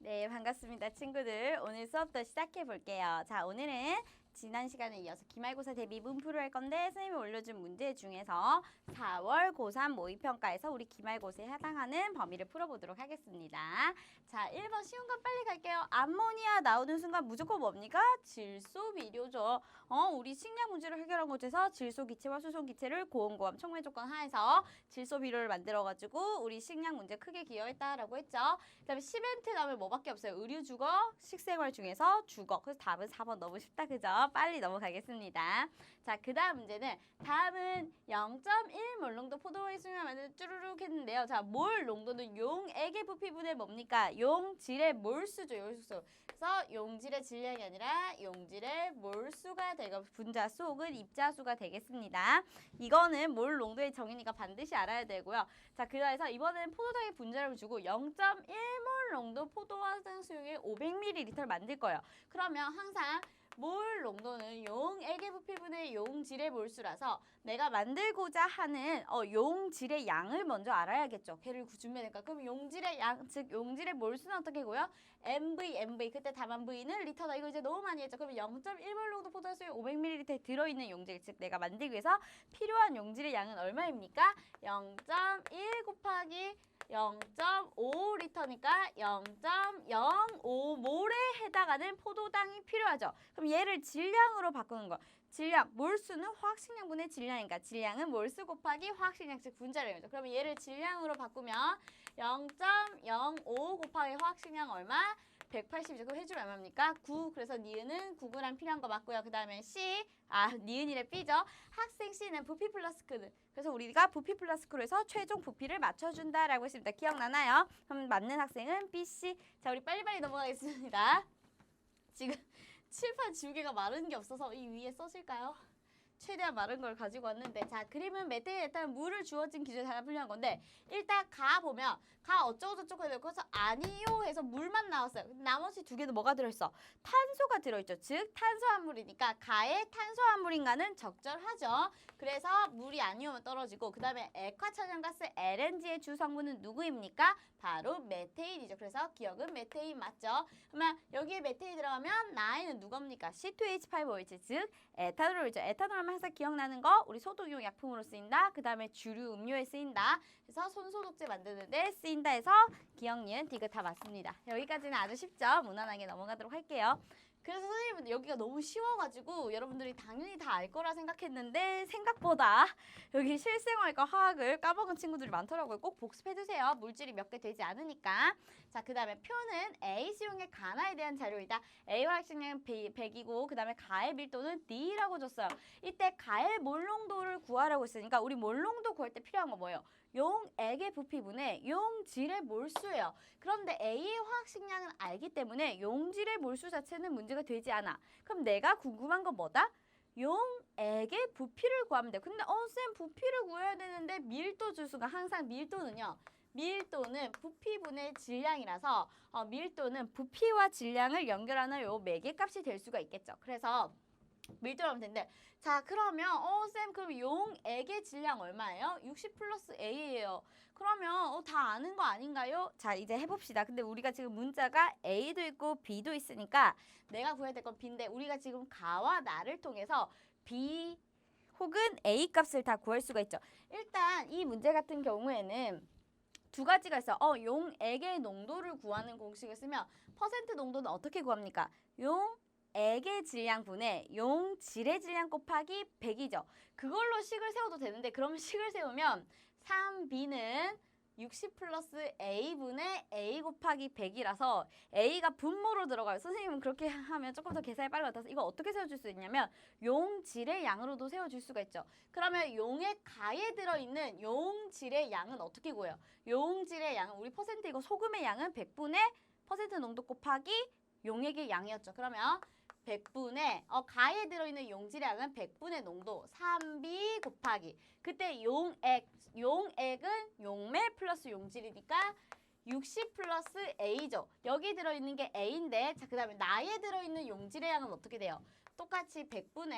네, 반갑습니다, 친구들. 오늘 수업도 시작해 볼게요. 자, 오늘은 지난 시간에 이어서 기말고사 대비 문풀을 할 건데 선생님이 올려준 문제 중에서 4월 고3 모의평가에서 우리 기말고사에 해당하는 범위를 풀어보도록 하겠습니다. 자, 1번 쉬운 건 빨리 갈게요. 암모니아 나오는 순간 무조건 뭡니까? 질소비료죠. 우리 식량 문제를 해결한 곳에서 질소기체와 수소기체를 고온고암 촉매 조건 하에서 질소비료를 만들어가지고 우리 식량 문제 크게 기여했다라고 했죠. 그 다음에 시멘트 나오면 뭐밖에 없어요? 의류 주거, 식생활 중에서 주거. 그래서 답은 4번 너무 쉽다, 그죠? 빨리 넘어가겠습니다. 자, 그 다음 문제는 다음은 0.1몰 농도 포도의 수용을 만드는 쭈루룩 했는데요. 자, 몰 농도는 용액의 부피분의 뭡니까? 용질의 몰수죠, 몰수. 그래서 용질의 질량이 아니라 용질의 몰수가 되고 분자수 혹은 입자수가 되겠습니다. 이거는 몰 농도의 정의니까 반드시 알아야 되고요. 자, 그래서 이번에는 포도당의 분자를 주고 0.1몰 농도 포도화장 수용액 500ml를 만들 거예요. 그러면 항상 몰 농도는 용액의 부피분의 용질의 몰수라서 내가 만들고자 하는 용질의 양을 먼저 알아야겠죠. 걔를 준비해야 되니까. 그럼 용질의 양, 즉 용질의 몰수는 어떻게 고요? MV 그때 답안 V는 리터다. 이거 이제 너무 많이 했죠. 그러면 0.1몰 농도 포도수용 500ml에 들어있는 용질, 즉 내가 만들기 위해서 필요한 용질의 양은 얼마입니까? 0.1 곱하기 0.5리터니까 0.05몰에 해당하는 포도당이 필요하죠. 그럼 얘를 질량으로 바꾸는 거. 질량, 몰수는 화학식량분의 질량이니까 질량은 몰수 곱하기 화학식량, 즉 분자량이죠. 그러면 얘를 질량으로 바꾸면 0.05 곱하기 화학식량 얼마? 180이죠. 그럼 해줄 얼마입니까? 9. 그래서 니은은 9g 필요한 거 맞고요. 그 다음에 C, 니은이래 B죠. 학생 C는 부피 플러스 Q는. 그래서 우리가 부피 플러스 Q로 해서 최종 부피를 맞춰준다라고 했습니다. 기억나나요? 그럼 맞는 학생은 B, C. 자, 우리 빨리빨리 넘어가겠습니다. 지금 칠판 지우개가 마른 게 없어서 이 위에 써실까요? 최대한 마른 걸 가지고 왔는데, 자, 그림은 메테에 일단 물을 주어진 기준에 다 분류한 건데, 일단 가 보면 가 어쩌고저쩌고 해야 되고, 그래서 아니요 해서 물만 나왔어요. 근데 나머지 두 개는 뭐가 들어있어? 탄소가 들어있죠. 즉 탄소함물이니까 가의 탄소함물인가는 적절하죠. 그래서 물이 아니오면 떨어지고, 그 다음에 액화천연가스 LNG의 주성분은 누구입니까? 바로 메테인이죠. 그래서 기억은 메테인 맞죠? 그러면 여기에 메테인 들어가면 나이는 누굽니까? C2H5OH, 즉 에탄올이죠. 에탄올 항상 기억나는 거 우리 소독용 약품으로 쓰인다. 그 다음에 주류 음료에 쓰인다. 그래서 손소독제 만드는데 쓰인다 해서 기억, 니은, 디귿 다 맞습니다. 여기까지는 아주 쉽죠? 무난하게 넘어가도록 할게요. 그래서 선생님은 여기가 너무 쉬워가지고 여러분들이 당연히 다 알 거라 생각했는데 생각보다 여기 실생활과 화학을 까먹은 친구들이 많더라고요. 꼭 복습해두세요. 물질이 몇 개 되지 않으니까. 자, 그 다음에 표는 A수용의 간화에 대한 자료이다. A와 핵식량은 100이고 그 다음에 가의 밀도는 D라고 줬어요. 이때 가의 몰농도를 구하라고 했으니까 우리 몰농도 구할 때 필요한 거 뭐예요? 용액의 부피분의 용질의 몰수예요. 그런데 A의 화학식량은 알기 때문에 용질의 몰수 자체는 문제가 되지 않아. 그럼 내가 궁금한 건 뭐다? 용액의 부피를 구하면 돼. 근데 쌤 부피를 구해야 되는데 밀도 주수가 항상 밀도는요. 밀도는 부피분의 질량이라서 밀도는 부피와 질량을 연결하는 요 매개값이 될 수가 있겠죠. 그래서 밀도로 하면 된대. 자, 그러면 쌤 그럼 용액의 질량 얼마예요? 60 플러스 A예요. 그러면 다 아는 거 아닌가요? 자, 이제 해봅시다. 근데 우리가 지금 문자가 A도 있고 B도 있으니까 내가 구해야 될 건 B인데 우리가 지금 가와 나를 통해서 B 혹은 A 값을 다 구할 수가 있죠. 일단 이 문제 같은 경우에는 두 가지가 있어. 용액의 농도를 구하는 공식을 쓰면 퍼센트 농도는 어떻게 구합니까? 용액의 질량분의 용질의 질량 곱하기 100이죠. 그걸로 식을 세워도 되는데 그럼 식을 세우면 3B는 60 플러스 A분의 A 곱하기 100이라서 A가 분모로 들어가요. 선생님은 그렇게 하면 조금 더 계산이 빠를 것 같아서 이거 어떻게 세워줄 수 있냐면 용질의 양으로도 세워줄 수가 있죠. 그러면 용액 가에 들어있는 용질의 양은 어떻게 구해요? 용질의 양은 우리 퍼센트 이거 소금의 양은 100분의 퍼센트 농도 곱하기 용액의 양이었죠. 그러면 100분의 가에 들어있는 용질량은 100분의 농도 3B 곱하기 그때 용액은 용매 플러스 용질이니까 60 플러스 A죠. 여기 들어있는 게 A인데 자, 그 다음에 나에 들어있는 용질의 양은 어떻게 돼요? 똑같이 100분의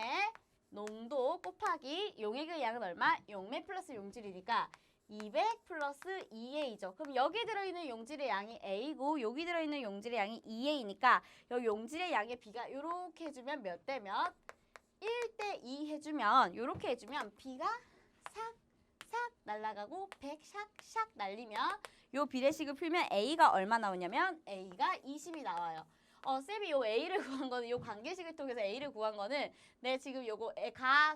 농도 곱하기 용액의 양은 얼마? 용매 플러스 용질이니까 200 플러스 2A죠. 그럼 여기 들어있는 용질의 양이 A고 여기 들어있는 용질의 양이 2A니까 여기 용질의 양의 B가 이렇게 해주면 몇 대 몇? 1대 2 해주면 이렇게 해주면 B가 싹 날아가고 100 샥샥 날리면 요 비례식을 풀면 A가 얼마 나오냐면 A가 20이 나와요. 쌤이 요 A를 구한 거는 요 관계식을 통해서 A를 구한 거는 내 지금 요거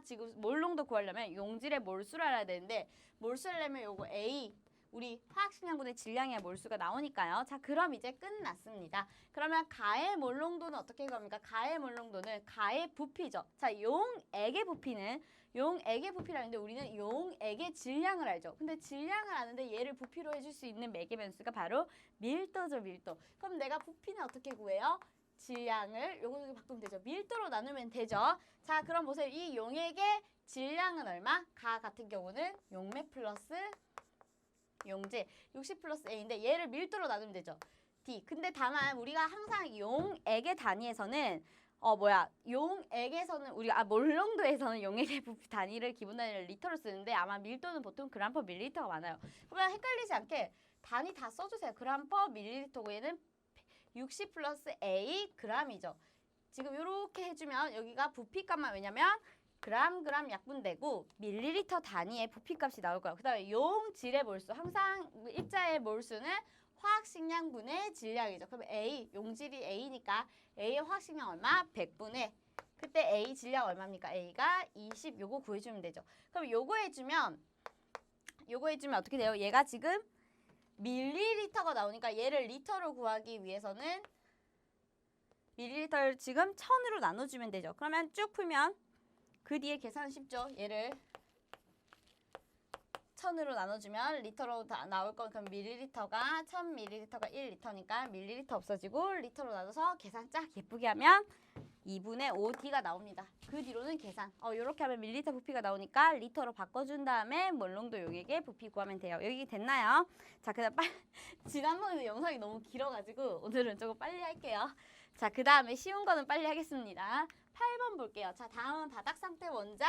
지금 몰농도 구하려면 용질의 몰수를 알아야 되는데 몰수 하려면 요거 A 우리 화학식량분의 질량의 몰수가 나오니까요. 자, 그럼 이제 끝났습니다. 그러면 가의 몰농도는 어떻게 구합니까? 가의 몰농도는 가의 부피죠. 자, 용액의 부피는 용액의 부피라는데 우리는 용액의 질량을 알죠. 근데 질량을 아는데 얘를 부피로 해줄 수 있는 맥의 변수가 바로 밀도죠, 밀도. 그럼 내가 부피는 어떻게 구해요? 질량을 요거 바꾸면 되죠. 밀도로 나누면 되죠. 자, 그럼 보세요. 이 용액의 질량은 얼마? 가 같은 경우는 용맥 플러스 용질 60 플러스 A인데 얘를 밀도로 나누면 되죠. D. 근데 다만 우리가 항상 용액의 단위에서는 용액에서는 우리가 몰농도에서는 용액의 부피 단위를 기본 단위를 리터로 쓰는데 아마 밀도는 보통 그램 퍼 밀리리터가 많아요. 그러면 헷갈리지 않게 단위 다 써주세요. 그램 퍼 밀리리터고 얘는 60 플러스 A 그램이죠. 지금 이렇게 해주면 여기가 부피값만 왜냐면 그램 약분되고 밀리리터 단위의 부피값이 나올 거예요. 그 다음에 용질의 몰수 항상 입자의 몰수는 화학식량분의 질량이죠. 그럼 A, 용질이 A니까 A의 화학식량 얼마? 100분의 그때 A 질량 얼마입니까? A가 20 요거 구해주면 되죠. 그럼 요거 해주면 어떻게 돼요? 얘가 지금 밀리리터가 나오니까 얘를 리터로 구하기 위해서는 밀리리터를 지금 1000으로 나눠주면 되죠. 그러면 쭉 풀면 그 뒤에 계산은 쉽죠. 얘를 1000으로 나눠주면 리터로 다 나올 건 그럼 밀리리터가 1000ml가 1리터니까 밀리리터 없어지고 리터로 나눠서 계산 쫙 예쁘게 하면 2분의 5D가 나옵니다. 그 뒤로는 계산. 요렇게 하면 밀리리터 부피가 나오니까 리터로 바꿔준 다음에 몰농도 용액의 부피 구하면 돼요. 여기 됐나요? 자, 그다음 지난번에는 영상이 너무 길어가지고 오늘은 조금 빨리 할게요. 자, 그 다음에 쉬운 거는 빨리 하겠습니다. 8번 볼게요. 자, 다음은 바닥 상태 원자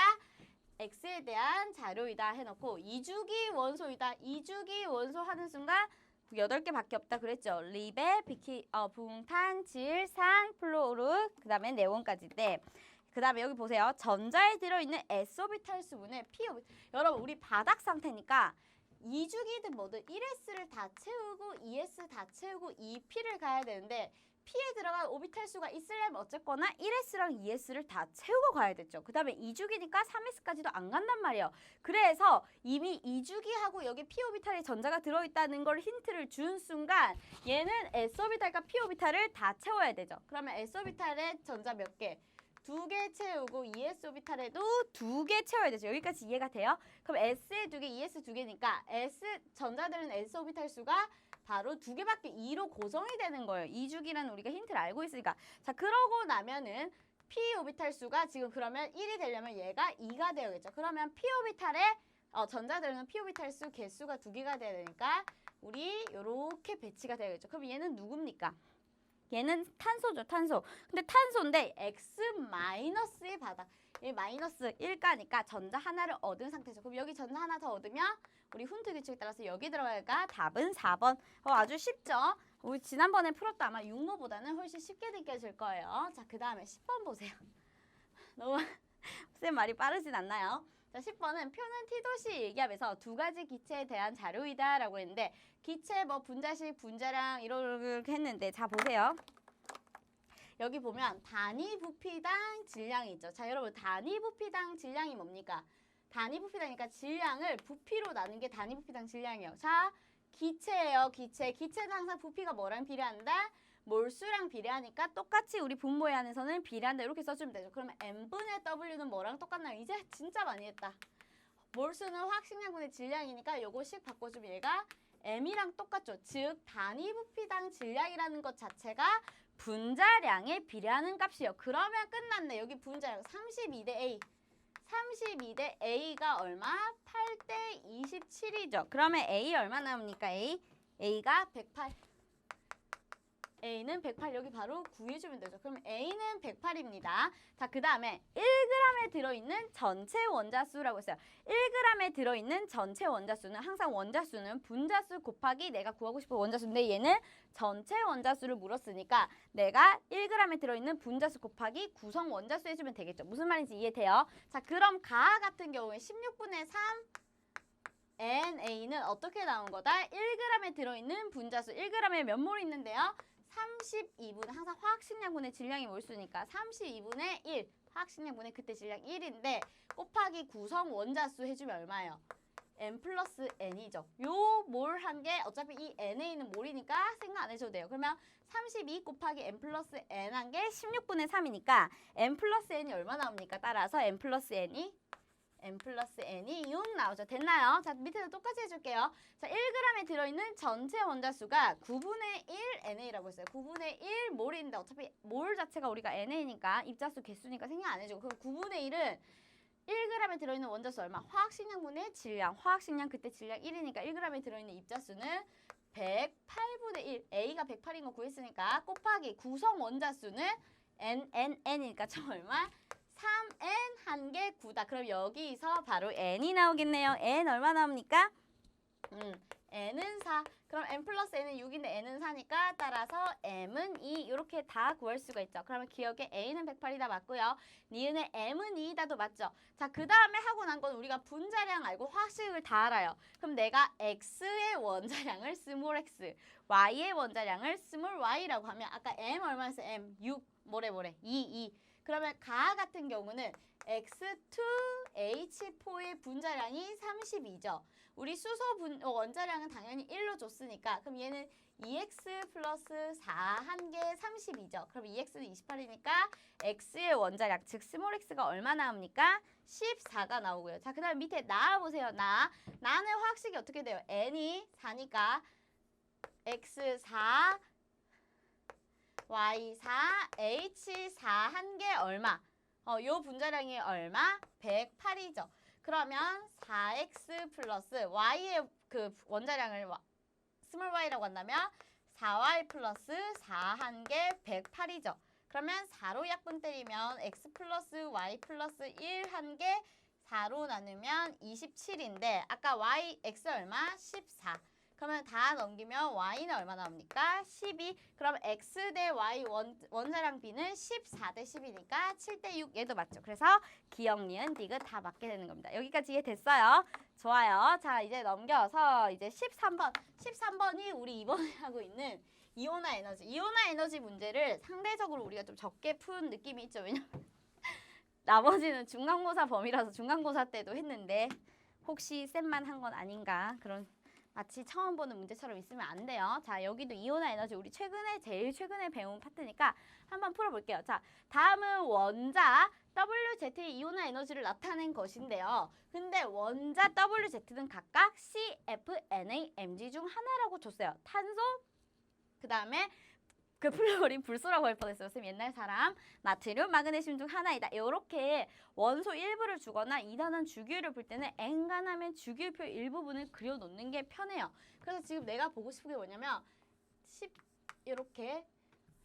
X에 대한 자료이다 해놓고 2주기 원소이다. 2주기 원소 하는 순간 8개밖에 없다 그랬죠. 리베, 붕탄, 질, 산, 플로르, 그 다음에 네온까지인데 그 다음에 여기 보세요. 전자에 들어있는 S오비탈 수분의 P오비탈. 여러분 우리 바닥 상태니까 2주기든 뭐든 1S를 다 채우고 2S 다 채우고 2P를 가야 되는데 P에 들어간 오비탈 수가 있으려면 어쨌거나 1S랑 2S를 다 채우고 가야 됐죠. 그 다음에 2주기니까 3S까지도 안 간단 말이에요. 그래서 이미 2주기하고 여기 P오비탈에 전자가 들어있다는 걸 힌트를 준 순간 얘는 S오비탈과 P오비탈을 다 채워야 되죠. 그러면 S오비탈에 전자 몇 개? 2개 채우고 ES오비탈에도 2개 채워야 되죠. 여기까지 이해가 돼요? 그럼 S에 2개, ES 2개니까 전자들은 S오비탈 수가 바로 2개밖에 2로 고정이 되는 거예요. 2주기라는 우리가 힌트를 알고 있으니까. 자, 그러고 나면은 P오비탈 수가 지금 그러면 1이 되려면 얘가 2가 되어야겠죠. 그러면 P오비탈에 전자들은 P오비탈 수 개수가 2개가 돼야 되니까 우리 요렇게 배치가 되어야겠죠. 그럼 얘는 누굽니까? 얘는 탄소죠, 탄소. 근데 탄소인데 X-의 바닥. 얘 마이너스 1가니까 전자 하나를 얻은 상태죠. 그럼 여기 전자 하나 더 얻으면 우리 훈트 규칙에 따라서 여기 들어갈까? 답은 4번. 아주 쉽죠? 우리 지난번에 풀었던 아마 6모보다는 훨씬 쉽게 느껴질 거예요. 자, 그 다음에 10번 보세요. 너무 쌤 말이 빠르진 않나요? 자, 10번은 표는 T도시 얘기하면서 2가지 기체에 대한 자료이다 라고 했는데 기체 분자식, 분자량 이렇게 했는데 자, 보세요. 여기 보면 단위 부피당 질량이 있죠. 자, 여러분 단위 부피당 질량이 뭡니까? 단위 부피당이니까 질량을 부피로 나눈 게 단위 부피당 질량이에요. 자, 기체예요. 기체는 항상 부피가 뭐랑 비례한다? 몰수랑 비례하니까 똑같이 우리 분모에 한해서는 비례한다 이렇게 써주면 되죠. 그러면 M분의 W는 뭐랑 똑같나요? 이제 진짜 많이 했다. 몰수는 화학식량분의 질량이니까 요거씩 바꿔주면 얘가 M이랑 똑같죠. 즉 단위 부피당 질량이라는 것 자체가 분자량에 비례하는 값이에요. 그러면 끝났네. 여기 분자량 32대 A. 32대 A가 얼마? 8대 27이죠. 그러면 A 얼마 나옵니까? A가 108. A는 108 여기 바로 구해주면 되죠. 그럼 A는 108입니다. 자, 그 다음에 1g에 들어있는 전체 원자수라고 했어요. 1g에 들어있는 전체 원자수는 항상 원자수는 분자수 곱하기 내가 구하고 싶은 원자수인데 얘는 전체 원자수를 물었으니까 내가 1g에 들어있는 분자수 곱하기 구성 원자수 해주면 되겠죠. 무슨 말인지 이해돼요? 자, 그럼 가 같은 경우에 16분의 3 NA는 어떻게 나온 거다? 1g에 들어있는 분자수 1g에 몇 몰 있는데요? 32분의 항상 화학식량분의 질량이 몰수니까 32분의 1 화학식량분의 그때 질량 1인데 곱하기 구성 원자수 해주면 얼마예요? n 플러스 n이죠. 요 몰 한 게 어차피 이 NA는 몰이니까 생각 안 해줘도 돼요. 그러면 32 곱하기 n 플러스 n 한 게 16분의 3이니까 n 플러스 n이 얼마 나옵니까? 따라서 n 플러스 n이 6 나오죠. 됐나요? 자, 밑에도 똑같이 해줄게요. 자, 1g에 들어있는 전체 원자수가 9분의 1 NA라고 했어요. 9분의 1 몰인데 어차피 몰 자체가 우리가 NA니까 입자수 개수니까 생각 안 해주고 그럼 9분의 1은 1g에 들어있는 원자수 얼마? 화학식량분의 질량. 화학식량 그때 질량 1이니까 1g에 들어있는 입자수는 108분의 1. A가 108인 거 구했으니까 곱하기 구성 원자수는 N이니까 저 얼마? 3n 한 개 9다. 그럼 여기서 바로 n이 나오겠네요. n 얼마 나옵니까? n은 4. 그럼 n 플러스 n은 6인데 n은 4니까 따라서 m은 2 이렇게 다 구할 수가 있죠. 그러면 기억에 a는 108이다 맞고요. 니은의 m은 2이다도 맞죠. 자, 그 다음에 하고 난 건 우리가 분자량 알고 화학식을 다 알아요. 그럼 내가 x의 원자량을 스몰 x, y의 원자량을 스몰 y라고 하면 아까 m 얼마였어요? m 6, 뭐래 2. 그러면 가 같은 경우는 X2H4의 분자량이 32죠. 우리 수소 원자량은 당연히 1로 줬으니까 그럼 얘는 2X 플러스 4 한 개 32죠. 그럼 2X는 28이니까 X의 원자량 즉 스몰 X가 얼마 나옵니까? 14가 나오고요. 자, 그 다음 밑에 나와보세요. 나는 화학식이 어떻게 돼요? N이 4니까 X4 Y4, H4 한 개 얼마? 요 분자량이 얼마? 108이죠. 그러면 4X 플러스 Y의 그 원자량을 스몰 y라고 한다면 4Y 플러스 4 한 개 108이죠. 그러면 4로 약분 때리면 X 플러스 Y 플러스 1 한 개 4로 나누면 27인데 아까 Y, X 얼마? 14. 그러면 다 넘기면 y는 얼마 나옵니까? 12. 그럼 x 대 y 원자량 b는 14 대 10이니까 7 대 6 얘도 맞죠. 그래서 기억, 니은, 디귿 다 맞게 되는 겁니다. 여기까지 이해됐어요? 좋아요. 자, 이제 넘겨서 이제 13번. 13번이 우리 이번에 하고 있는 이온화 에너지. 이온화 에너지 문제를 상대적으로 우리가 좀 적게 푼 느낌이 있죠. 왜냐면 나머지는 중간고사 범위라서 중간고사 때도 했는데 혹시 쌤만 한 건 아닌가 그런 마치 처음 보는 문제처럼 있으면 안 돼요. 자, 여기도 이온화 에너지 우리 제일 최근에 배운 파트니까 한번 풀어볼게요. 자, 다음은 원자 WZ의 이온화 에너지를 나타낸 것인데요. 근데 원자 WZ는 각각 CFNAMG 중 하나라고 줬어요. 탄소, 그 다음에 그 플루오린 불소라고 할 뻔했어요. 쌤 옛날 사람. 나트륨, 마그네슘 중 하나이다. 이렇게 원소 일부를 주거나 이단원 주기율을 볼 때는 엔간하면 주기율표 일부분을 그려놓는 게 편해요. 그래서 지금 내가 보고 싶은 게 뭐냐면 10 이렇게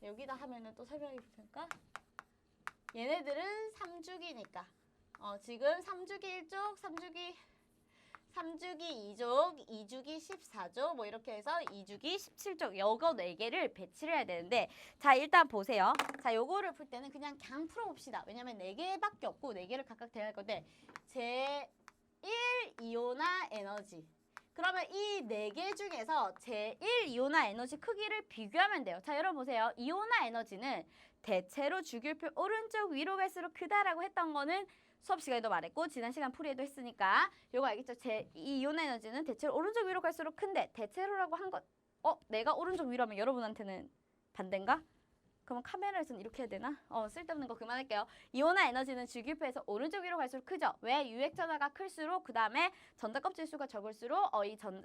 여기다 하면은 또 설명이 불편할까? 얘네들은 3주기니까 지금 3주기 1족, 3주기 2족, 2주기 14족 뭐 이렇게 해서 2주기 17족 요거 4개를 배치를 해야 되는데 자, 일단 보세요. 자, 요거를 풀 때는 그냥 풀어봅시다. 왜냐면 4개밖에 없고 4개를 각각 대할 건데 제1 이온화 에너지 그러면 이 4개 중에서 제1 이온화 에너지 크기를 비교하면 돼요. 자, 여러분 보세요. 이온화 에너지는 대체로 주기율표 오른쪽 위로 갈수록 크다라고 했던 거는 수업 시간에도 말했고 지난 시간 풀이에도 했으니까 요거 알겠죠? 이 이온화 에너지는 대체로 오른쪽 위로 갈수록 큰데 대체로라고 한 것 내가 오른쪽 위로 하면 여러분한테는 반대인가? 그러면 카메라에서는 이렇게 해야 되나? 쓸데없는 거 그만할게요. 이온화 에너지는 주기율표에서 오른쪽 위로 갈수록 크죠? 왜? 유액 전하가 클수록 그 다음에 전자 껍질 수가 적을수록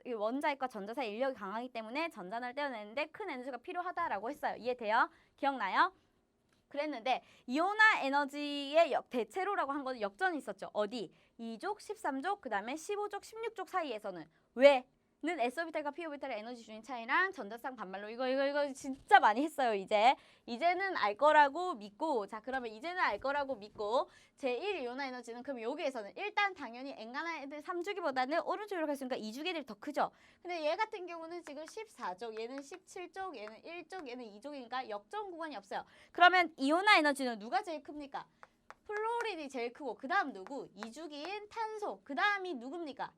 이 원자핵과 전자 사이 인력이 강하기 때문에 전자를 떼어내는데 큰 에너지가 필요하다라고 했어요. 이해돼요? 기억나요? 그랬는데 이온화 에너지의 대체로라고 한 거는 역전이 있었죠. 어디? 2족, 13족, 그 다음에 15족, 16족 사이에서는 왜? S오비탈과 P오비탈의 에너지 주행 차이랑 전자쌍 반발로 이거 진짜 많이 했어요. 이제는 알 거라고 믿고 자 그러면 이제는 알 거라고 믿고 제1이온화 에너지는 그럼 여기에서는 일단 당연히 엔간한 애들 3주기보다는 오른쪽으로 갔으니까 2주기 애들이 더 크죠. 근데 얘 같은 경우는 지금 14족, 얘는 17족, 얘는 1족, 얘는 2족이니까 역전 구간이 없어요. 그러면 이온화 에너지는 누가 제일 큽니까? 플로린이 제일 크고 그 다음 누구? 2주기인 탄소, 그 다음이 누굽니까?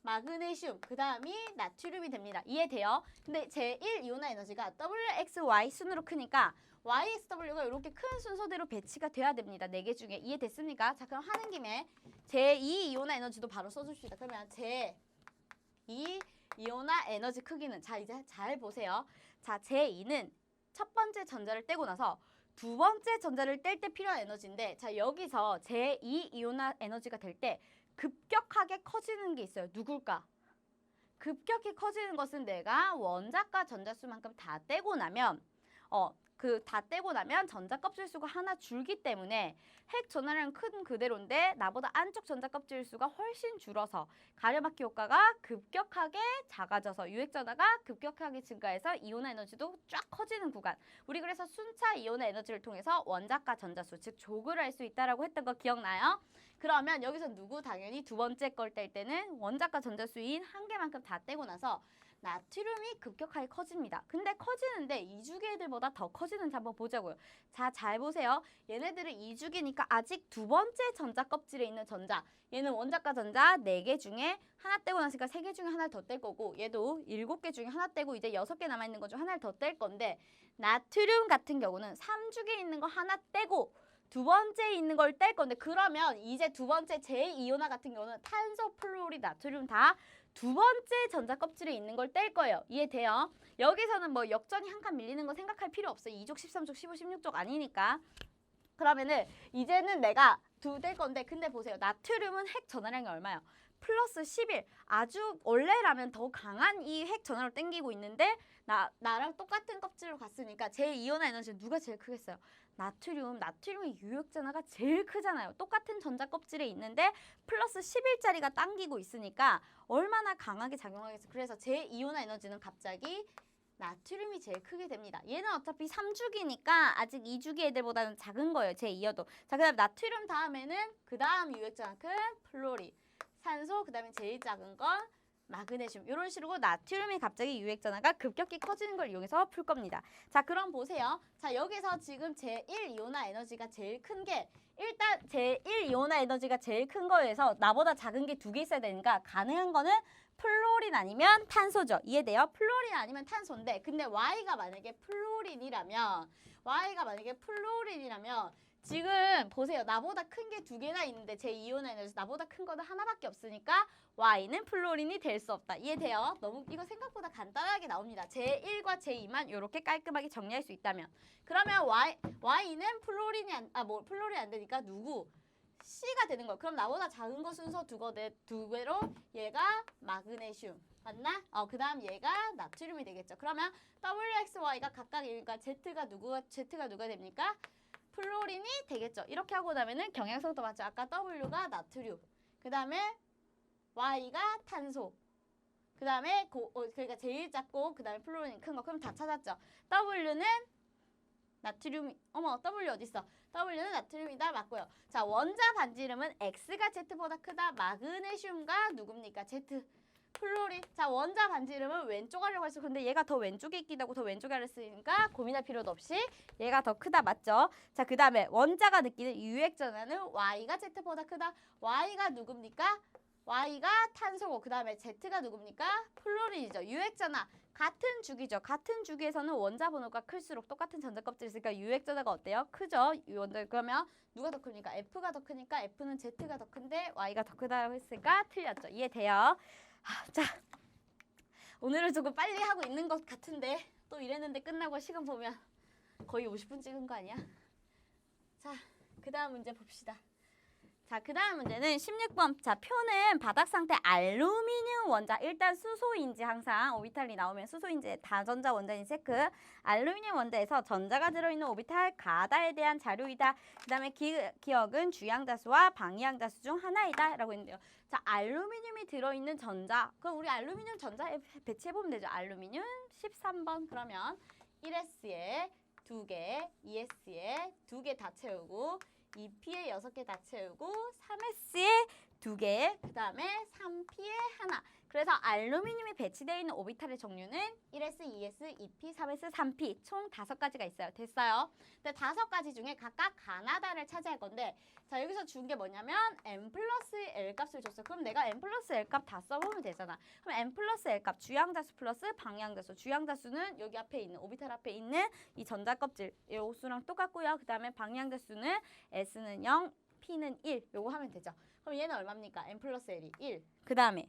마그네슘, 그 다음이 나트륨이 됩니다. 이해돼요? 근데 제1이온화 에너지가 WXY 순으로 크니까 YXW가 이렇게 큰 순서대로 배치가 돼야 됩니다. 4개 중에. 이해됐습니까? 자, 그럼 하는 김에 제2이온화 에너지도 바로 써줍시다. 그러면 제2이온화 에너지 크기는 자, 이제 잘 보세요. 자, 제2는 첫 번째 전자를 떼고 나서 두 번째 전자를 뗄 때 필요한 에너지인데 자, 여기서 제2이온화 에너지가 될 때 급격하게 커지는 게 있어요. 누굴까? 급격히 커지는 것은 내가 원자과 전자수만큼 다 떼고 나면 다 떼고 나면 전자 껍질 수가 하나 줄기 때문에 핵 전하량 큰 그대로인데 나보다 안쪽 전자 껍질 수가 훨씬 줄어서 가려막기 효과가 급격하게 작아져서 유핵 전하가 급격하게 증가해서 이온화 에너지도 쫙 커지는 구간. 우리 그래서 순차 이온화 에너지를 통해서 원자과 전자수 즉 족을 알 수 있다라고 했던 거 기억나요? 그러면 여기서 누구 당연히 두 번째 걸 뗄 때는 원자과 전자수인 한 개만큼 다 떼고 나서 나트륨이 급격하게 커집니다. 근데 커지는데 2주기 애들보다 더 커지는지 한번 보자고요. 자, 잘 보세요. 얘네들은 2주기니까 아직 두 번째 전자 껍질에 있는 전자. 얘는 원자과 전자 4개 중에 하나 떼고 나니까 3개 중에 하나를 더 뗄 거고 얘도 7개 중에 하나 떼고 이제 6개 남아있는 거 중 하나를 더 뗄 건데 나트륨 같은 경우는 3주기에 있는 거 하나 떼고 두 번째에 있는 걸 뗄 건데 그러면 이제 두 번째 제2이온화 같은 경우는 탄소, 플로리, 나트륨 다 두 번째 전자 껍질에 있는 걸 뗄 거예요. 이해돼요? 여기서는 뭐 역전이 한 칸 밀리는 거 생각할 필요 없어요. 2족, 13족, 15, 16족 아니니까. 그러면은 이제는 내가 뗄 건데 근데 보세요. 나트륨은 핵 전하량이 얼마예요? 플러스 11. 아주 원래라면 더 강한 이 핵 전하로 땡기고 있는데 나랑 똑같은 껍질로 갔으니까 제2이온화 에너지는 누가 제일 크겠어요? 나트륨의 유효 전하가 제일 크잖아요. 똑같은 전자 껍질에 있는데 플러스 11짜리가 당기고 있으니까 얼마나 강하게 작용하겠어요. 그래서 제2이온화 에너지는 갑자기 나트륨이 제일 크게 됩니다. 얘는 어차피 3주기니까 아직 2주기 애들보다는 작은 거예요. 제2여도. 자, 그 다음 나트륨 다음에는 그 다음 유효전하 큰 플로리, 산소, 그 다음에 제일 작은 건 마그네슘. 이런 식으로 나트륨이 갑자기 유액전하가 급격히 커지는 걸 이용해서 풀 겁니다. 자, 그럼 보세요. 자, 여기서 지금 제1이온화 에너지가 제일 큰 게 일단 제1이온화 에너지가 제일 큰 거에서 나보다 작은 게 2개 있어야 되니까 가능한 거는 플로린 아니면 탄소죠. 이해돼요? 플로린 아니면 탄소인데 근데 Y가 만약에 플로린이라면 지금 보세요. 나보다 큰 게 2개나 있는데 제2이온화 에너지 나보다 큰 거는 하나밖에 없으니까 Y는 플로린이 될 수 없다. 이해돼요? 너무 이거 생각보다 간단하게 나옵니다. 제1과 제2만 이렇게 깔끔하게 정리할 수 있다면 그러면 Y는 플로린이 안 되니까 누구? C가 되는 거예요. 그럼 나보다 작은 거 순서 두 개로 얘가 마그네슘. 맞나? 그 다음 얘가 나트륨이 되겠죠. 그러면 WXY가 각각이니까 Z가 누가 됩니까? 플로린이 되겠죠. 이렇게 하고 나면은 경향성도 맞죠. 아까 W가 나트륨. 그 다음에 Y가 탄소. 그 다음에 그러니까 제일 작고 그 다음에 플로린이 큰 거. 그럼 다 찾았죠. W는 나트륨, W 어딨어? W는 나트륨이다. 맞고요. 자, 원자 반지 이름은 X가 Z보다 크다. 마그네슘과 누굽니까? Z. 플로린. 자, 원자 반지 이름은 왼쪽 하려고 했어. 근데 얘가 더 왼쪽에 있기도 하고 더 왼쪽에 하랬으니까 고민할 필요도 없이 얘가 더 크다. 맞죠? 자, 그 다음에 원자가 느끼는 유액 전하는 Y가 Z보다 크다. Y가 누굽니까? Y가 탄소고 그 다음에 Z가 누굽니까? 플로린이죠. 유액 전하. 같은 주기죠. 같은 주기에서는 원자 번호가 클수록 똑같은 전자 껍질이 있으니까 유액 전하가 어때요? 크죠? 그러면 누가 더 크니까? F가 더 크니까 F는 Z가 더 큰데 Y가 더 크다고 했으니까 틀렸죠. 이해돼요? 자, 오늘은 조금 빨리 하고 있는 것 같은데 또 이랬는데 끝나고 시간 보면 거의 50분 찍은 거 아니야? 자, 그 다음 문제 봅시다. 자, 그 다음 문제는 16번. 자, 표는 바닥 상태 알루미늄 원자. 일단 수소인지 항상 오비탈이 나오면 수소인지 다전자 원자인 체크. 알루미늄 원자에서 전자가 들어있는 오비탈 가다에 대한 자료이다. 그 다음에 기억은 주양자수와 방위양자수 중 하나이다. 라고 했는데요. 자, 알루미늄이 들어있는 전자. 그럼 우리 알루미늄 전자에 배치해보면 되죠. 알루미늄 13번. 그러면 1S에 2개, 2S에 2개 다 채우고 2P에 6개 다 채우고 3S에 2개, 그 다음에 3P에 하나. 그래서 알루미늄이 배치되어 있는 오비탈의 종류는 1S, 2S, 2P, 3S, 3P 총 5가지가 있어요. 됐어요? 근데 5가지 중에 각각 가나다를 차지할 건데 자, 여기서 준 게 뭐냐면 M 플러스 L 값을 줬어요. 그럼 내가 M 플러스 L 값 다 써보면 되잖아. 그럼 M 플러스 L 값 주양자수 플러스 방향자수. 주양자수는 여기 앞에 있는 오비탈 앞에 있는 이 전자 껍질 요 수랑 똑같고요. 그 다음에 방향자수는 S는 0, P는 1. 요거 하면 되죠. 그럼 얘는 얼마입니까? M 플러스 L이 1. 그 다음에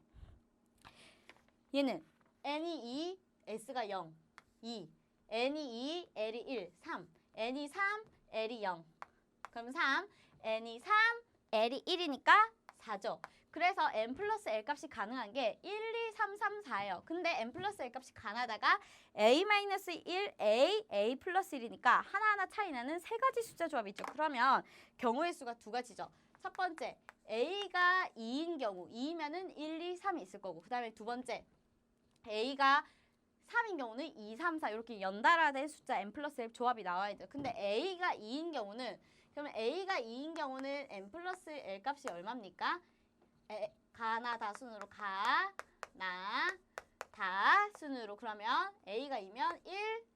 얘는 N이 2, S가 0, 2. N이 2, L이 1, 3. N이 3, L이 0. 그럼 3. N이 3, L이 1이니까 4죠. 그래서 M 플러스 L 값이 가능한 게 1, 2, 3, 3, 4예요. 근데 M 플러스 L 값이 가능하다가 A-1, A 플러스 1이니까 하나하나 차이 나는 3가지 숫자 조합이 있죠. 그러면 경우의 수가 2가지죠. 첫 번째, A가 2인 경우, 2이면은 1, 2, 3이 있을 거고. 그 다음에 두 번째, A가 3인 경우는 2, 3, 4 이렇게 연달아 된 숫자 M 플러스 L 조합이 나와야죠. 근데 A가 2인 경우는 그러면 A가 2인 경우는 M 플러스 L 값이 얼마입니까? 가나 다순으로 가나 다순으로 그러면 A가 2면 1,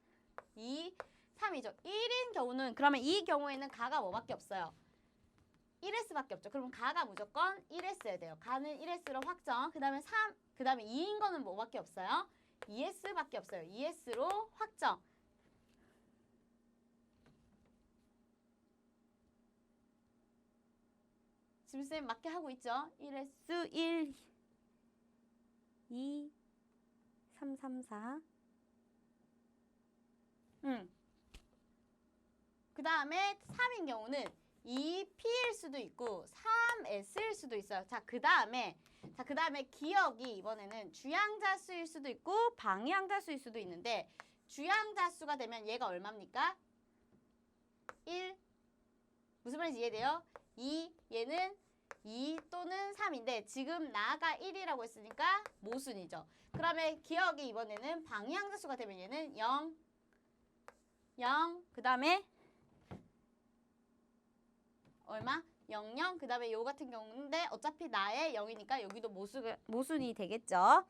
2, 3이죠. 1인 경우는 그러면 이 경우에는 가가 뭐밖에 없어요? 1S밖에 없죠. 그럼 가가 무조건 1S여야 돼요. 가는 1S로 확정. 그 다음에 3, 그 다음에 2인 거는 뭐밖에 없어요? 2S밖에 없어요. 2S로 확정. 지금 쌤 맞게 하고 있죠? 1S 1, 2, 3, 3, 4. 그 다음에 3인 경우는 2P일 수도 있고 3S일 수도 있어요. 자, 그 다음에 기억이 이번에는 주양자수일 수도 있고 방향자수일 수도 있는데 주양자수가 되면 얘가 얼마입니까? 1. 무슨 말인지 이해돼요? 2. 얘는 2 또는 3인데 지금 나가 1이라고 했으니까 모순이죠. 그러면 기억이 이번에는 방향자수가 되면 얘는 0, 0, 그 다음에 얼마? 0, 0. 그 다음에 요 같은 경우인데 어차피 나의 0이니까 여기도 모순이 되겠죠.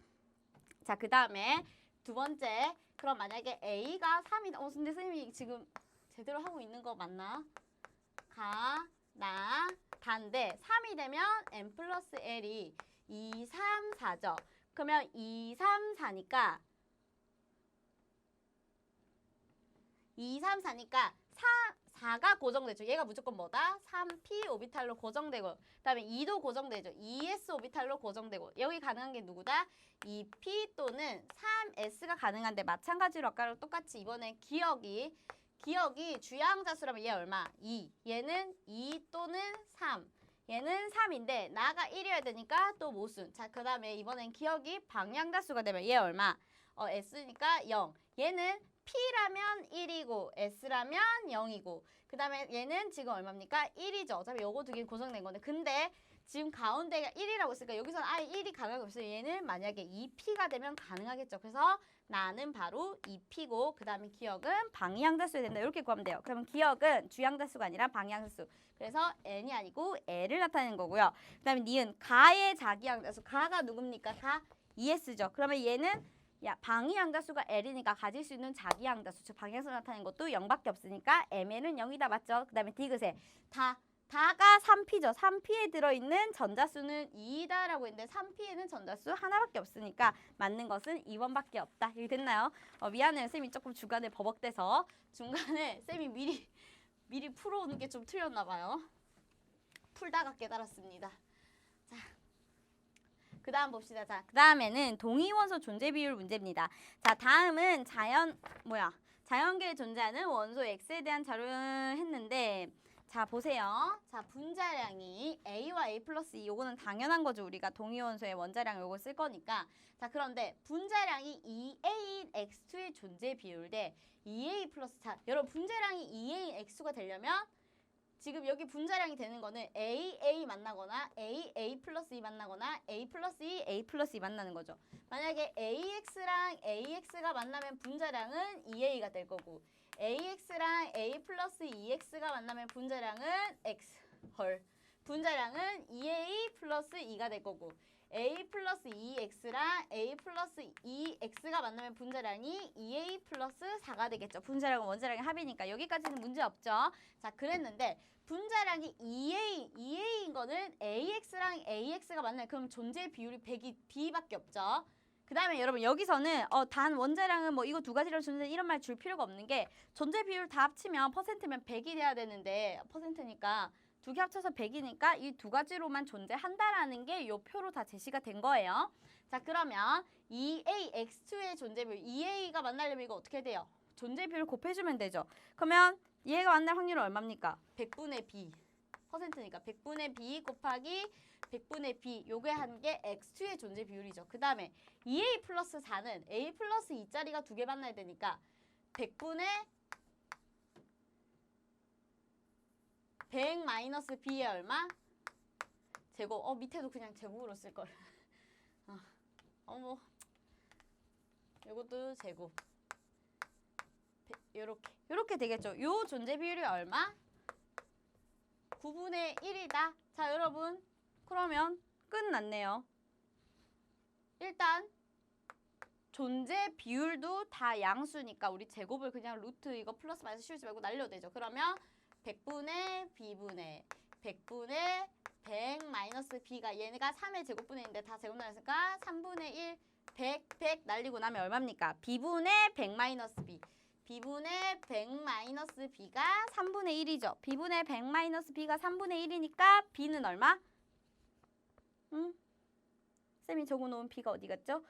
자, 그 다음에 두 번째. 그럼 만약에 A가 3이다. 근데 선생님이 지금 제대로 하고 있는 거 맞나? 나, 다인데 3이 되면 M 플러스 L이 2, 3, 4죠. 그러면 2, 3, 4니까 2, 3, 4니까 4가 고정되죠. 얘가 무조건 뭐다? 3P 오비탈로 고정되고 그 다음에 2도 고정되죠. 2S 오비탈로 고정되고 여기 가능한 게 누구다? 2P 또는 3S가 가능한데 마찬가지로 아까랑 똑같이 이번엔 기억이 주양자수라면 얘 얼마? 2. 얘는 2 또는 3. 얘는 3인데 나가 1이어야 되니까 또 모순. 자, 그 다음에 이번엔 기억이 방향자수가 되면 얘 얼마? S니까 0. 얘는 P라면 1이고 S라면 0이고 그 다음에 얘는 지금 얼마입니까? 1이죠. 어차피 요거 두 개 고정된 건데 근데 지금 가운데가 1이라고 했으니까 여기서는 아예 1이 가능하게 없어요. 얘는 만약에 2P가 되면 가능하겠죠. 그래서 나는 바로 2P고 그 다음에 기억은 방향자수야 된다. 이렇게 구하면 돼요. 그러면 기억은 주양자수가 아니라 방향자수. 그래서 N이 아니고 L을 나타내는 거고요. 그 다음에 니은 가의 자기양자수. 가가 누굽니까? 가 2S죠. 그러면 얘는 방위양자수가 L이니까 가질 수 있는 자기양자수, 즉 방향수 나타내는 것도 0밖에 없으니까 ML은 0이다. 맞죠? 그 다음에 디귿에 다가 3P죠. 3P에 들어있는 전자수는 2다라고 했는데 3P에는 전자수 하나밖에 없으니까 맞는 것은 2번밖에 없다. 이게 됐나요? 미안해요. 쌤이 조금 중간에 버벅대서 중간에 쌤이 미리 풀어오는 게 좀 틀렸나 봐요. 풀다가 깨달았습니다. 자. 그 다음 봅시다. 자, 그 다음에는 동위원소 존재 비율 문제입니다. 자, 다음은 자연계에 존재하는 원소 X에 대한 자료를 했는데 자, 보세요. 자, 분자량이 A와 A 플러스 2, 요거는 당연한 거죠. 우리가 동위원소의 원자량 요거 쓸 거니까. 자, 그런데 분자량이 2A인 X2의 존재 비율 대 2A 플러스 4. 여러분, 분자량이 2A인 X가 되려면 지금 여기 분자량이 되는 거는 A 만나거나 A 플러스 2 만나거나 A 플러스 2, A 플러스 2 만나는 거죠. 만약에 AX랑 AX가 만나면 분자량은 2A가 될 거고 AX랑 A 플러스 2X가 만나면 분자량은 X 헐 분자량은 2A 플러스 2가 될 거고 A 플러스 2X랑 A 플러스 2X가 만나면 분자량이 2A 플러스 4가 되겠죠. 분자량은 원자량의 합이니까 여기까지는 문제 없죠. 자, 그랬는데 분자량이 2A인 거는 AX랑 AX가 만나요. 그럼 존재 비율이 100이 B밖에 없죠. 그 다음에 여러분 여기서는 단 원자량은 뭐 이거 두 가지를 주는데 이런 말 줄 필요가 없는 게 존재 비율 다 합치면 퍼센트면 100이 돼야 되는데 퍼센트니까 두 개 합쳐서 100이니까 이 두 가지로만 존재한다라는 게 이 표로 다 제시가 된 거예요. 자, 그러면 2A, X2의 존재 비율 2A가 만나려면 이거 어떻게 돼요? 존재 비율 곱해주면 되죠. 그러면 얘가 만날 확률은 얼마입니까? 100분의 B 퍼센트니까 100분의 B 곱하기 100분의 B 요게 한 게 X2의 존재 비율이죠. 그 다음에 2A 플러스 4는 A 플러스 2짜리가 두 개 만나야 되니까 100분의 100 마이너스 B의 얼마? 제곱. 밑에도 그냥 제곱으로 쓸걸. 뭐 요것도 제곱. 요렇게 되겠죠. 요 존재 비율이 얼마? 9분의 1이다. 자, 여러분 그러면 끝났네요. 일단 존재 비율도 다 양수니까 우리 제곱을 그냥 루트 이거 플러스 마이너스 씌우지 말고 날려도 되죠. 그러면 100분의 B분의 100분의 100 마이너스 B가 얘네가 3의 제곱분의 1인데 다 제곱 나왔으니까 3분의 1 100 날리고 나면 얼마입니까? B분의 100 마이너스 B B분의 100 마이너스 B가 3분의 1이죠. B분의 100 마이너스 B가 3분의 1이니까 B는 얼마? 쌤이 적어놓은 B가 어디 갔죠?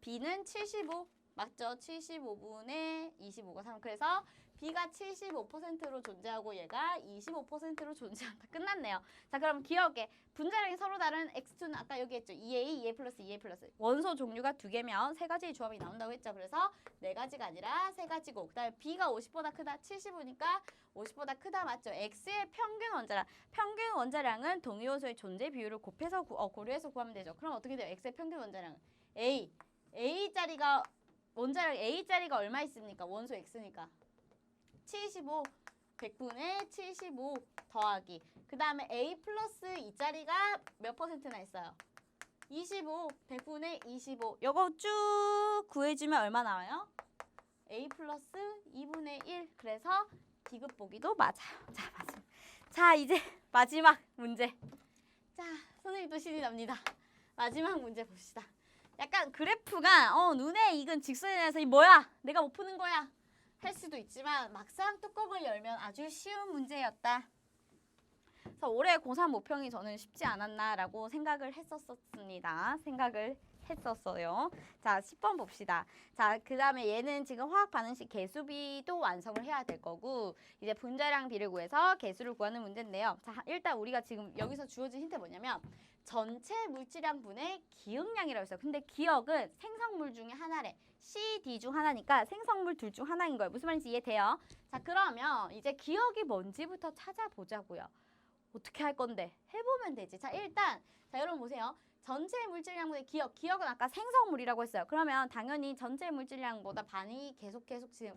B는 75 맞죠? 75분의 25가 3 그래서 B가 75%로 존재하고 얘가 25%로 존재한다. 끝났네요. 자, 그럼 기억에 분자량이 서로 다른 X2는 아까 여기 했죠. 2A, 2A 플러스, 2A 플러스. 원소 종류가 두 개면 세 가지의 조합이 나온다고 했죠. 그래서 네 가지가 아니라 세 가지고 그 다음에 B가 50보다 크다. 75니까 50보다 크다 맞죠? X의 평균 원자량. 평균 원자량은 동위원소의 존재 비율을 곱해서 고려해서 구하면 되죠. 그럼 어떻게 돼요? X의 평균 원자량은 A짜리가 원자량 A짜리가 얼마 있습니까? 원소 X니까 75 100분의 75 더하기 그 다음에 A 플러스 2짜리가 몇 퍼센트나 있어요? 25 100분의 25 요거 쭉 구해주면 얼마 나와요? A 플러스 2분의 1 그래서 디귿 보기도 맞아요. 자, 맞아요. 자, 이제 마지막 문제. 자, 선생님도 신이 납니다. 마지막 문제 봅시다. 약간 그래프가 눈에 익은 직선에 대해서 이 뭐야? 내가 못 푸는 거야. 할 수도 있지만 막상 뚜껑을 열면 아주 쉬운 문제였다. 그래서 올해 고3 모평이 저는 쉽지 않았나라고 생각을 했었습니다. 했었어요. 자, 10번 봅시다. 자, 그 다음에 얘는 지금 화학 반응식 개수비도 완성을 해야 될 거고 이제 분자량 비를 구해서 개수를 구하는 문제인데요. 자, 일단 우리가 지금 여기서 주어진 힌트 뭐냐면 전체 물질량 분의 기억량이라고 했어요. 근데 기억은 생성물 중에 하나래. C, D 중 하나니까 생성물 둘 중 하나인 거예요. 무슨 말인지 이해돼요? 자, 그러면 이제 기억이 뭔지부터 찾아보자고요. 어떻게 할 건데? 해보면 되지. 자, 일단 여러분 보세요. 전체 물질량분의 기억은 아까 생성물이라고 했어요. 그러면 당연히 전체 물질량보다 반응이 계속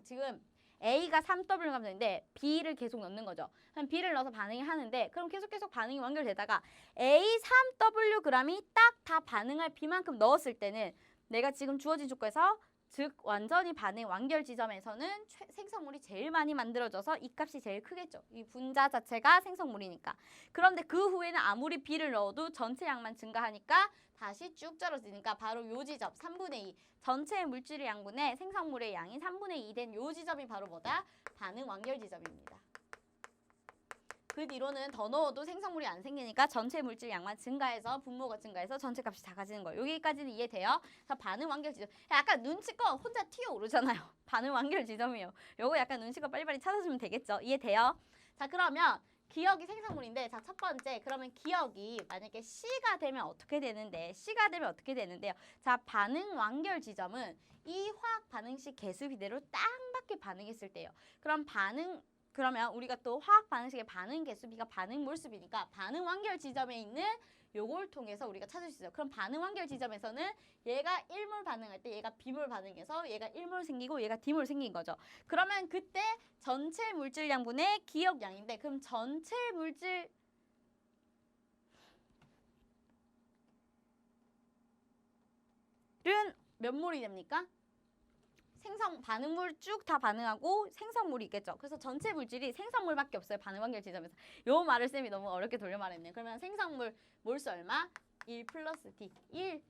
지금 A가 3W를 가면 되는데 B를 계속 넣는 거죠. 그럼 B를 넣어서 반응이 하는데 그럼 계속 반응이 완결되다가 A 3W g이 딱 다 반응할 B만큼 넣었을 때는 내가 지금 주어진 조건에서 즉 완전히 반응 완결 지점에서는 생성물이 제일 많이 만들어져서 이 값이 제일 크겠죠. 이 분자 자체가 생성물이니까. 그런데 그 후에는 아무리 B를 넣어도 전체 양만 증가하니까 다시 쭉 떨어지니까 바로 요 지점 3분의 2 전체 물질의 양분의 생성물의 양이 3분의 2 된 요 지점이 바로 뭐다? 반응 완결 지점입니다. 그 뒤로는 더 넣어도 생성물이 안 생기니까 전체 물질 양만 증가해서 분모가 증가해서 전체 값이 작아지는 거예요. 여기까지는 이해돼요? 자, 반응 완결 지점. 약간 눈치껏 혼자 튀어오르잖아요. 반응 완결 지점이에요. 요거 약간 눈치껏 빨리빨리 찾아주면 되겠죠? 이해돼요? 자, 그러면 기억이 생성물인데 자, 첫 번째 그러면 기억이 만약에 C가 되면 어떻게 되는데 C가 되면 어떻게 되는데요. 자, 반응 완결 지점은 이 화학 반응식 개수 비대로 딱 맞게 반응했을 때요. 그러면 우리가 또 화학 반응식의 반응 개수비가 반응 몰수비니까 반응 완결 지점에 있는 요걸 통해서 우리가 찾을 수 있어요. 그럼 반응 완결 지점에서는 얘가 1몰 반응할 때 얘가 B몰 반응해서 얘가 1몰 생기고 얘가 D몰 생긴 거죠. 그러면 그때 전체 물질량분의 기억량인데 그럼 전체 물질은 몇 몰이 됩니까? 반응물 쭉 다 반응하고 생성물이 있겠죠. 그래서 전체 물질이 생성물밖에 없어요. 반응 완결 지점에서. 요 말을 쌤이 너무 어렵게 돌려 말했네요. 그러면 생성물 몰수 얼마? 1 플러스 D.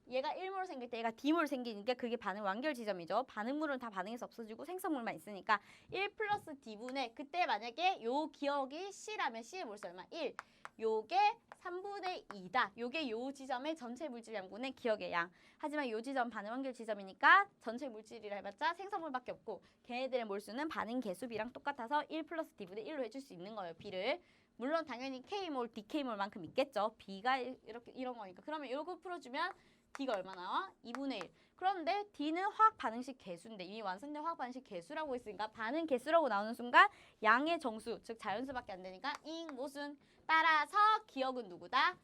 얘가 1몰 생길 때 얘가 D몰 생기니까 그게 반응 완결 지점이죠. 반응물은 다 반응해서 없어지고 생성물만 있으니까 1 플러스 D분의 그때 만약에 요 기억이 C라면 C의 몰수 얼마? 1. 요게 3분의 2다. 요게 요 지점의 전체 물질량분의 기억의 양. 하지만 요 지점 반응 완결 지점이니까 전체 물질이라 해봤자 생성물밖에 없고 걔네들의 몰수는 반응 개수비랑 똑같아서 1 플러스 D분의 1로 해줄 수 있는 거예요. B를. 물론 당연히 K몰, DK몰만큼 있겠죠. B가 이렇게 이런 거니까. 그러면 이거 풀어주면 D가 얼마 나와? 2분의 1. 그런데 D는 화학 반응식 개수인데 이미 완성된 화학 반응식 개수라고 했으니까 반응 개수라고 나오는 순간 양의 정수, 즉 자연수밖에 안 되니까 잉 모순. 따라서 기억은 누구다?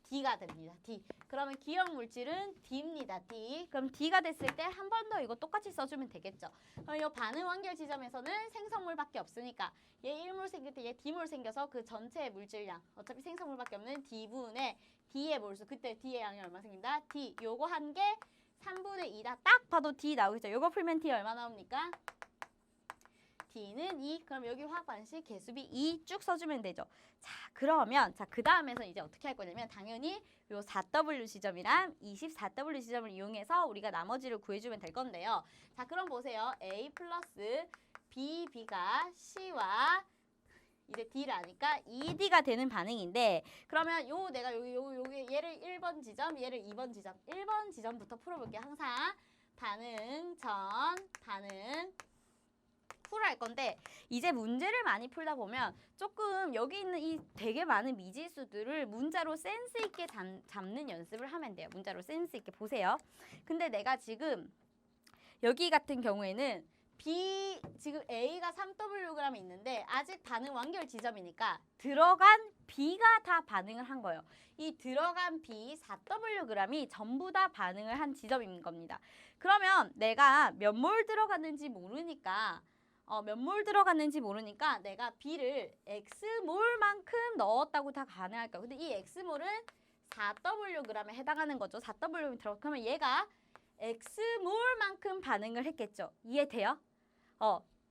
D가 됩니다. D. 그러면 기억 물질은 D입니다. D. 그럼 D가 됐을 때 한 번 더 이거 똑같이 써주면 되겠죠. 그럼 이 반응 완결 지점에서는 생성물밖에 없으니까 얘 1몰 생길 때 얘 D몰 생겨서 그 전체 물질량 어차피 생성물밖에 없는 D분의 D의 몰수. 그때 D의 양이 얼마 생긴다? D. 요거 한 개 3분의 2다. 딱 봐도 D 나오겠죠. 요거 풀면 D 얼마 나옵니까? D는 2. 그럼 여기 화학 반응식 개수비 2 쭉 써주면 되죠. 자, 그러면 그 다음에서 이제 어떻게 할 거냐면 당연히 요 4W 지점이랑 24W 지점을 이용해서 우리가 나머지를 구해주면 될 건데요. 자, 그럼 보세요. A 플러스 B가 C와 이제 D를 아니까 2D가 되는 반응인데 그러면 내가 여기 얘를 1번 지점, 얘를 2번 지점. 1번 지점부터 풀어볼게요. 항상 반응 전, 반응 풀할 건데 이제 문제를 많이 풀다 보면 조금 여기 있는 이 되게 많은 미지수들을 문자로 센스 있게 잡는 연습을 하면 돼요. 문자로 센스 있게 보세요. 근데 내가 지금 여기 같은 경우에는 지금 A가 3Wg 있는데 아직 반응 완결 지점이니까 들어간 B가 다 반응을 한 거예요. 이 들어간 B 4Wg이 전부 다 반응을 한 지점인 겁니다. 그러면 내가 몇 몰 들어갔는지 모르니까 내가 B를 X몰만큼 넣었다고 다 가능할 거예요. 근데 이 X몰은 4Wg에 해당하는 거죠. 4Wg 들어가면 얘가 X몰만큼 반응을 했겠죠. 이해돼요?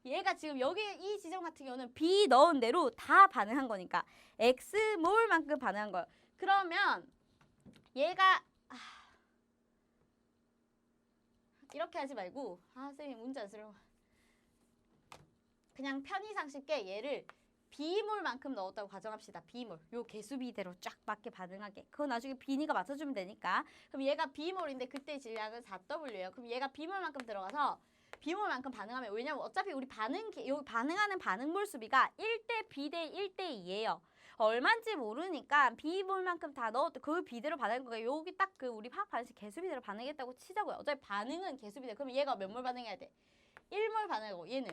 얘가 지금 여기 이 지점 같은 경우는 B 넣은 대로 다 반응한 거니까 X몰만큼 반응한 거예요. 그러면 얘가 이렇게 하지 말고 쌤이 문제 안 쓰려고 그냥 편의상 쉽게 얘를 B몰만큼 넣었다고 가정합시다. B몰. 요 개수비대로 쫙 맞게 반응하게. 그거 나중에 B니가 맞춰주면 되니까. 그럼 얘가 B몰인데 그때 질량은 4W예요. 그럼 얘가 B몰만큼 들어가서 B몰만큼 반응하면 왜냐면 어차피 우리 반응하는 반응몰 수비가 1대 B 대 1대 2예요. 얼마인지 모르니까 B몰만큼 다 넣었대. 그 B대로 반응한 거예요. 여기 딱 우리 화학 반응식 개수비대로 반응했다고 치자고요. 어차피 반응은 개수비대. 그럼 얘가 몇 몰 반응해야 돼? 1몰 반응하고 얘는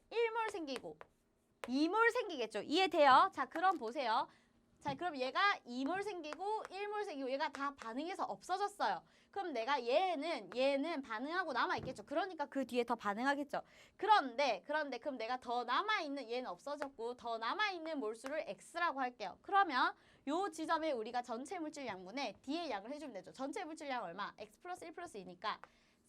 1몰 생기고 2몰 생기겠죠. 이해돼요? 자, 그럼 보세요. 자, 그럼 얘가 2몰 생기고 1몰 생기고 얘가 다 반응해서 없어졌어요. 그럼 내가 얘는 반응하고 남아있겠죠. 그러니까 그 뒤에 더 반응하겠죠. 그런데 그럼 내가 더 남아있는 얘는 없어졌고 더 남아있는 몰수를 X라고 할게요. 그러면 요 지점에 우리가 전체 물질 양분에 D의 양을 해주면 되죠. 전체 물질 양 얼마? X 플러스 1 플러스 2니까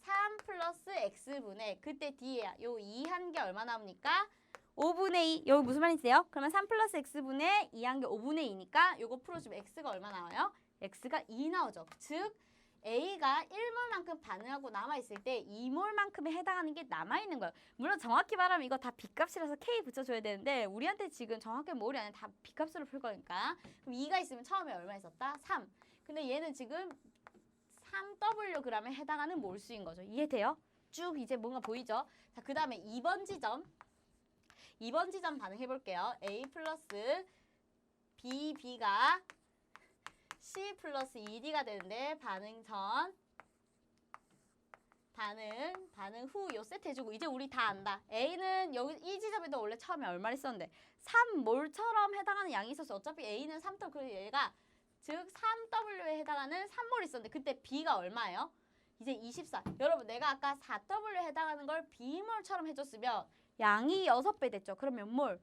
3 플러스 X분의 그때 D의 양, 요 2 한 개 얼마 나옵니까? 5분의 2. 여기 무슨 말이세요? 그러면 3 플러스 X분의 2 한 개 5분의 2니까 요거 풀어주면 X가 얼마 나와요? X가 2 나오죠. 즉 A가 1몰만큼 반응하고 남아있을 때 2몰만큼에 해당하는 게 남아있는 거예요. 물론 정확히 말하면 이거 다 B값이라서 K 붙여줘야 되는데 우리한테 지금 정확히 몰이 아니라 다 B값으로 풀 거니까 그럼 2가 있으면 처음에 얼마 있었다? 3. 근데 얘는 지금 3Wg에 해당하는 몰수인 거죠. 이해돼요? 쭉 이제 뭔가 보이죠? 자, 그 다음에 2번 지점 반응해 볼게요. A 플러스 BB가 C 플러스 ED가 되는데 반응 전, 반응 후 요 세트 해주고 이제 우리 다 안다. A는 여기 이 지점에도 원래 처음에 얼마를 썼는데 3몰처럼 해당하는 양이 있었어. 어차피 A는 3W, 그리고 얘가 즉 3W에 해당하는 3몰 있었는데 그때 B가 얼마예요? 이제 24. 여러분 내가 아까 4W에 해당하는 걸 B몰처럼 해줬으면 양이 6배 됐죠. 그럼 몇 몰?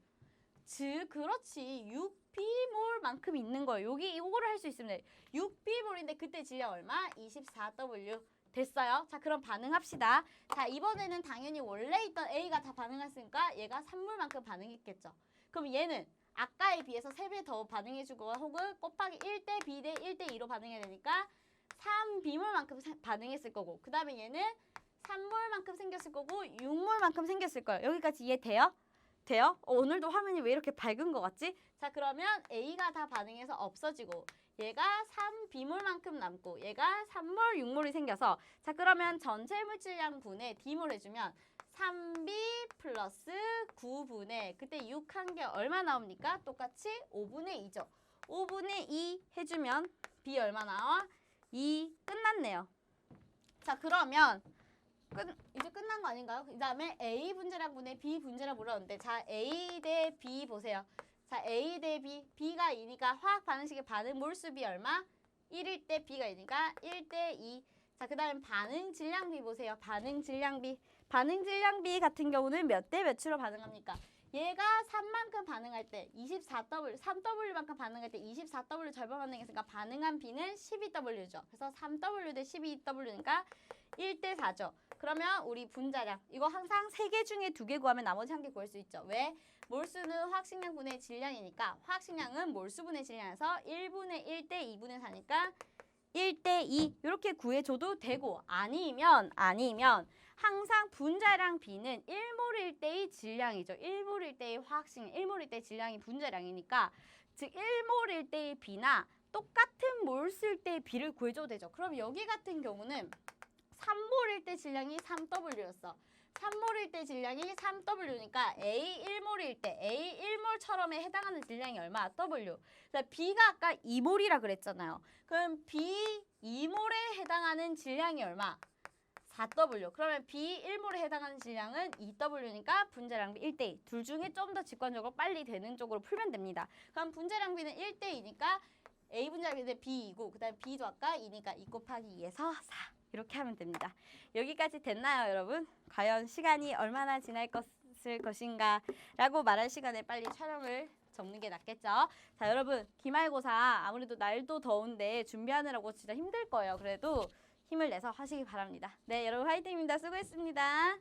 즉 그렇지 6B몰만큼 있는 거예요. 여기 이거를 할 수 있으면 6B몰인데 그때 질량 얼마? 24W. 됐어요? 자 그럼 반응합시다. 자 이번에는 당연히 원래 있던 A가 다 반응했으니까 얘가 3몰만큼 반응했겠죠. 그럼 얘는 아까에 비해서 3배 더 반응해주고 혹은 곱하기 1대 B 대 1대 2로 반응해야 되니까 3B몰만큼 반응했을 거고 그 다음에 얘는 3몰만큼 생겼을 거고 6몰만큼 생겼을 거예요. 여기까지 이해돼요? 돼요? 오늘도 화면이 왜 이렇게 밝은 것 같지? 자 그러면 A가 다 반응해서 없어지고 얘가 3B몰만큼 남고 얘가 3몰, 6몰이 생겨서 자 그러면 전체 물질량 분의 D몰 해주면 3B 플러스 9분의 그때 6 한 게 얼마 나옵니까? 똑같이 5분의 2죠. 5분의 2 해주면 B 얼마 나와? 2 끝났네요. 자 그러면 이제 끝난 거 아닌가요? 그 다음에 A 분자량 분의 B 분자량 물었는데 자 A 대 B 보세요. 자 A 대 B, B가 2니까 화학 반응식의 반응 몰수비 얼마? 1일 때 B가 2니까 1대 2. 자 그 다음에 반응 질량비 보세요. 반응 질량비. 반응 질량비 같은 경우는 몇 대 몇으로 반응합니까? 얘가 3만큼 반응할 때 24W, 3W만큼 반응할 때 24W 절반 반응했으니까 반응한 B는 12W죠. 그래서 3W 대 12W니까 1대 4죠. 그러면 우리 분자량 이거 항상 3개 중에 2개 구하면 나머지 1개 구할 수 있죠. 왜? 몰수는 화학식량분의 질량이니까 화학식량은 몰수분의 질량에서 1분의 1대 2분의 4니까 1대 2 이렇게 구해줘도 되고 아니면 항상 분자량 B는 1몰일 때의 질량이죠. 1몰일 때의 화학식량, 1몰일 때의 질량이 분자량이니까 즉 1몰일 때의 B나 똑같은 몰수일 때의 B를 구해줘도 되죠. 그럼 여기 같은 경우는 3몰일 때 질량이 3W였어. 3몰일 때 질량이 3W니까 A 1몰일 때 A 1몰처럼에 해당하는 질량이 얼마? W. B가 아까 2몰이라 그랬잖아요. 그럼 B 2몰에 해당하는 질량이 얼마? 4W. 그러면 B 1몰에 해당하는 질량은 2W니까 분자량비 1대2. 둘 중에 좀 더 직관적으로 빨리 되는 쪽으로 풀면 됩니다. 그럼 분자량비는 1대2니까 A 분자량비는 B2고 그 다음에 B도 아까 2니까 2 곱하기 2에서 4. 이렇게 하면 됩니다. 여기까지 됐나요, 여러분? 과연 시간이 얼마나 지날 것인가 라고 말할 시간에 빨리 촬영을 접는 게 낫겠죠? 자, 여러분 기말고사 아무래도 날도 더운데 준비하느라고 진짜 힘들 거예요. 그래도 힘을 내서 하시기 바랍니다. 네, 여러분 화이팅입니다. 수고했습니다.